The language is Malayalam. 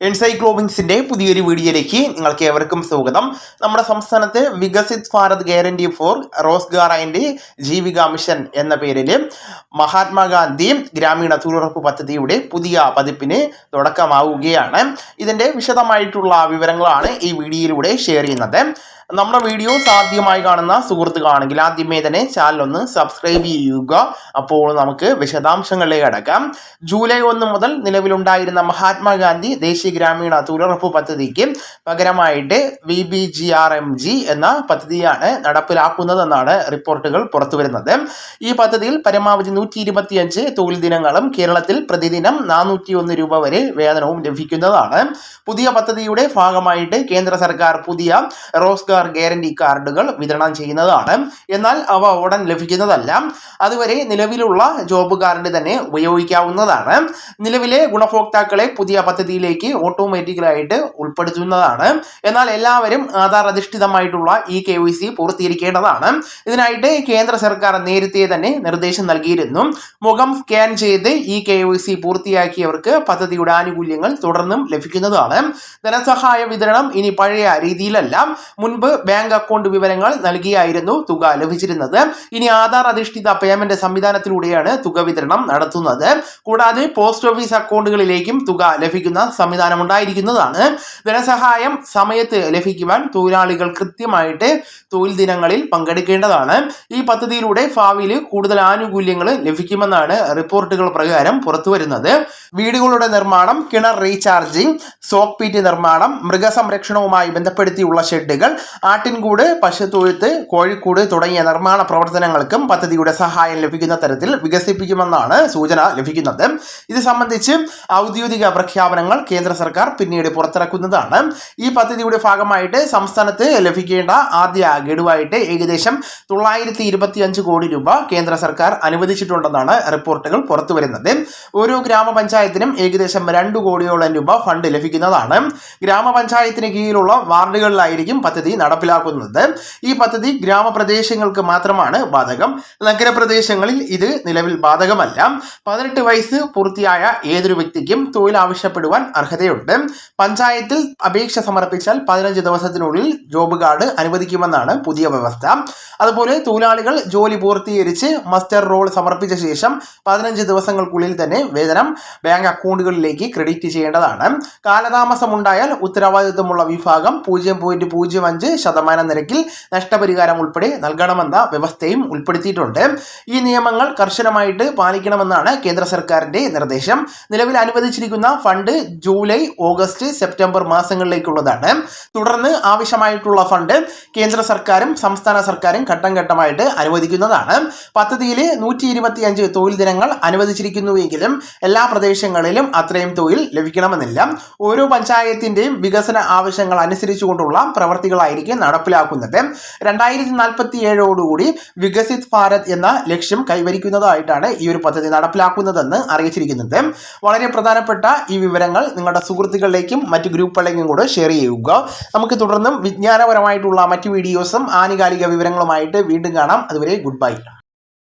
എൻസൈക്ലോബിങ്സിന്റെ പുതിയൊരു വീഡിയോയിലേക്ക് നിങ്ങൾക്ക് ഏവർക്കും സ്വാഗതം. നമ്മുടെ സംസ്ഥാനത്ത് Viksit Bharat guarantee four Rozgar and Jeevika mission എന്ന പേരിൽ മഹാത്മാഗാന്ധി ഗ്രാമീണ തൊഴിലുറപ്പ് പദ്ധതിയുടെ പുതിയ പതിപ്പിന് തുടക്കമാവുകയാണ്. ഇതിന്റെ വിശദമായിട്ടുള്ള വിവരങ്ങളാണ് ഈ വീഡിയോയിലൂടെ ഷെയർ ചെയ്യുന്നത്. നമ്മുടെ വീഡിയോസ് ആദ്യമായി കാണുന്ന സുഹൃത്തുക്കളാണെങ്കിൽ ആദ്യമേ തന്നെ ചാനൽ ഒന്ന് സബ്സ്ക്രൈബ് ചെയ്യുക. അപ്പോൾ നമുക്ക് വിശദാംശങ്ങളിലേക്ക് കടക്കാം. ജൂലൈ 1 മുതൽ നിലവിലുണ്ടായിരുന്ന മഹാത്മാഗാന്ധി ദേശീയ ഗ്രാമീണ തൊഴിലുറപ്പ് പദ്ധതിക്ക് പകരമായിട്ട് VBGRMG എന്ന പദ്ധതിയാണ് നടപ്പിലാക്കുന്നതെന്നാണ് റിപ്പോർട്ടുകൾ പുറത്തുവരുന്നത്. ഈ പദ്ധതിയിൽ പരമാവധി 125 തൊഴിൽ ദിനങ്ങളും കേരളത്തിൽ പ്രതിദിനം 401 രൂപ വരെ വേതനവും ലഭിക്കുന്നതാണ്. പുതിയ പദ്ധതിയുടെ ഭാഗമായിട്ട് കേന്ദ്ര സർക്കാർ പുതിയ റോസ്ഗാർ ഗ്യാരണ്ടി കാർഡുകൾ വിതരണം ചെയ്യുന്നതാണ്. എന്നാൽ അവ ഉടൻ ലഭിക്കുന്നതല്ല. അതുവരെ നിലവിലുള്ള ജോബ് കാർഡ് തന്നെ ഉപയോഗിക്കാവുന്നതാണ്. നിലവിലെ ഗുണഭോക്താക്കളെ പുതിയ പദ്ധതിയിലേക്ക് ഓട്ടോമാറ്റിക്കലായിട്ട് ഉൾപ്പെടുത്തുന്നതാണ്. എന്നാൽ എല്ലാവരും ആധാർ അധിഷ്ഠിതമായിട്ടുള്ള KYC പൂർത്തീകരിക്കേണ്ടതാണ്. ഇതിനായിട്ട് കേന്ദ്ര സർക്കാർ നേരത്തെ തന്നെ നിർദ്ദേശം നൽകിയിരുന്നു. മുഖം സ്കാൻ ചെയ്ത് KYC പൂർത്തിയാക്കിയവർക്ക് പദ്ധതിയുടെ ആനുകൂല്യങ്ങൾ തുടർന്നും ലഭിക്കുന്നതാണ്. ധനസഹായ വിതരണം ഇനി പഴയ രീതിയിലല്ല. മുൻപ് ബാങ്ക് അക്കൗണ്ട് വിവരങ്ങൾ നൽകിയായിരുന്നു തുക ലഭിച്ചിരുന്നത്. ഇനി ആധാർ അധിഷ്ഠിത പേയ്മെന്റ് സംവിധാനത്തിലൂടെയാണ് തുക വിതരണം നടത്തുന്നത്. കൂടാതെ പോസ്റ്റ് ഓഫീസ് അക്കൗണ്ടുകളിലേക്കും തുക ലഭിക്കുന്ന സംവിധാനം ഉണ്ടായിരിക്കുന്നതാണ്. ധനസഹായം സമയത്ത് ലഭിക്കുവാൻ തൊഴിലാളികൾ കൃത്യമായിട്ട് തൊഴിൽ ദിനങ്ങളിൽ പങ്കെടുക്കേണ്ടതാണ്. ഈ പദ്ധതിയിലൂടെ ഭാവിയിൽ കൂടുതൽ ആനുകൂല്യങ്ങൾ ലഭിക്കുമെന്നാണ് റിപ്പോർട്ടുകൾ പ്രകാരം പുറത്തുവരുന്നത്. വീടുകളുടെ നിർമ്മാണം, കിണർ റീചാർജിംഗ്, സോക്ക് പീറ്റ് നിർമ്മാണം, മൃഗസംരക്ഷണവുമായി ബന്ധപ്പെടുത്തിയുള്ള ഷെഡുകൾ, ആട്ടിൻകൂട്, പശുത്തൊഴുത്ത്, കോഴിക്കൂട് തുടങ്ങിയ നിർമ്മാണ പ്രവർത്തനങ്ങൾക്കും പദ്ധതിയുടെ സഹായം ലഭിക്കുന്ന തരത്തിൽ വികസിപ്പിക്കുമെന്നാണ് സൂചന ലഭിക്കുന്നത്. ഇത് സംബന്ധിച്ച് ഔദ്യോഗിക പ്രഖ്യാപനങ്ങൾ കേന്ദ്ര സർക്കാർ പിന്നീട് പുറത്തിറക്കുന്നതാണ്. ഈ പദ്ധതിയുടെ ഭാഗമായിട്ട് സംസ്ഥാനത്ത് ലഭിക്കേണ്ട ആദ്യ ഗഡുവായിട്ട് ഏകദേശം 925 കോടി രൂപ കേന്ദ്ര സർക്കാർ അനുവദിച്ചിട്ടുണ്ടെന്നാണ് റിപ്പോർട്ടുകൾ പുറത്തുവരുന്നത്. ഓരോ ഗ്രാമപഞ്ചായത്തിനും ഏകദേശം 2 കോടിയോളം രൂപ ഫണ്ട് ലഭിക്കുന്നതാണ്. ഗ്രാമപഞ്ചായത്തിന് കീഴിലുള്ള വാർഡുകളിലായിരിക്കും പദ്ധതി നടപ്പിലാക്കുന്നത്. ഈ പദ്ധതി ഗ്രാമപ്രദേശങ്ങൾക്ക് മാത്രമാണ് ബാധകം. നഗരപ്രദേശങ്ങളിൽ ഇത് നിലവിൽ ബാധകമല്ല. 18 വയസ്സ് പൂർത്തിയായ ഏതൊരു വ്യക്തിക്കും തൊഴിൽ ആവശ്യപ്പെടുവാൻ അർഹതയുണ്ട്. പഞ്ചായത്തിൽ അപേക്ഷ സമർപ്പിച്ചാൽ 15 ദിവസത്തിനുള്ളിൽ ജോബ് കാർഡ് അനുവദിക്കുമെന്നാണ് പുതിയ വ്യവസ്ഥ. അതുപോലെ തൊഴിലാളികൾ ജോലി പൂർത്തീകരിച്ച് മസ്റ്റർ റോൾ സമർപ്പിച്ച ശേഷം 15 ദിവസങ്ങൾക്കുള്ളിൽ തന്നെ വേതനം ബാങ്ക് അക്കൗണ്ടുകളിലേക്ക് ക്രെഡിറ്റ് ചെയ്യേണ്ടതാണ്. കാലതാമസമുണ്ടായാൽ ഉത്തരവാദിത്വമുള്ള വിഭാഗം 0.05% നിരക്കിൽ നഷ്ടപരിഹാരം ഉൾപ്പെടെ നൽകണമെന്ന വ്യവസ്ഥയും ഉൾപ്പെടുത്തിയിട്ടുണ്ട്. ഈ നിയമങ്ങൾ കർശനമായിട്ട് പാലിക്കണമെന്നാണ് കേന്ദ്ര സർക്കാരിന്റെ നിർദ്ദേശം. നിലവിൽ അനുവദിച്ചിരിക്കുന്ന ഫണ്ട് ജൂലൈ, ഓഗസ്റ്റ്, സെപ്റ്റംബർ മാസങ്ങളിലേക്കുള്ളതാണ്. തുടർന്ന് ആവശ്യമായിട്ടുള്ള ഫണ്ട് കേന്ദ്ര സർക്കാരും സംസ്ഥാന സർക്കാരും ഘട്ടം ഘട്ടമായിട്ട് അനുവദിക്കുന്നതാണ്. പദ്ധതിയിൽ 125 തൊഴിൽ ദിനങ്ങൾ അനുവദിച്ചിരിക്കുന്നുവെങ്കിലും എല്ലാ പ്രദേശങ്ങളിലും അത്രയും തൊഴിൽ ലഭിക്കണമെന്നില്ല. ഓരോ പഞ്ചായത്തിന്റെയും വികസന ആവശ്യങ്ങൾ അനുസരിച്ചുകൊണ്ടുള്ള പ്രവർത്തികളായിരിക്കും നടപ്പിലാക്കുന്നത്. 2047 വികസിത് ഭാരത് എന്ന ലക്ഷ്യം കൈവരിക്കുന്നതായിട്ടാണ് ഈ ഒരു പദ്ധതി നടപ്പിലാക്കുന്നതെന്ന് അറിയിച്ചിരിക്കുന്നത്. വളരെ പ്രധാനപ്പെട്ട ഈ വിവരങ്ങൾ നിങ്ങളുടെ സുഹൃത്തുക്കളിലേക്കും മറ്റു ഗ്രൂപ്പുകളിലേക്കും കൂടെ ഷെയർ ചെയ്യുക. നമുക്ക് തുടർന്നും വിജ്ഞാനപരമായിട്ടുള്ള മറ്റു വീഡിയോസും ആനുകാലിക വിവരങ്ങളുമായിട്ട് വീണ്ടും കാണാം. അതുവരെ ഗുഡ് ബൈ.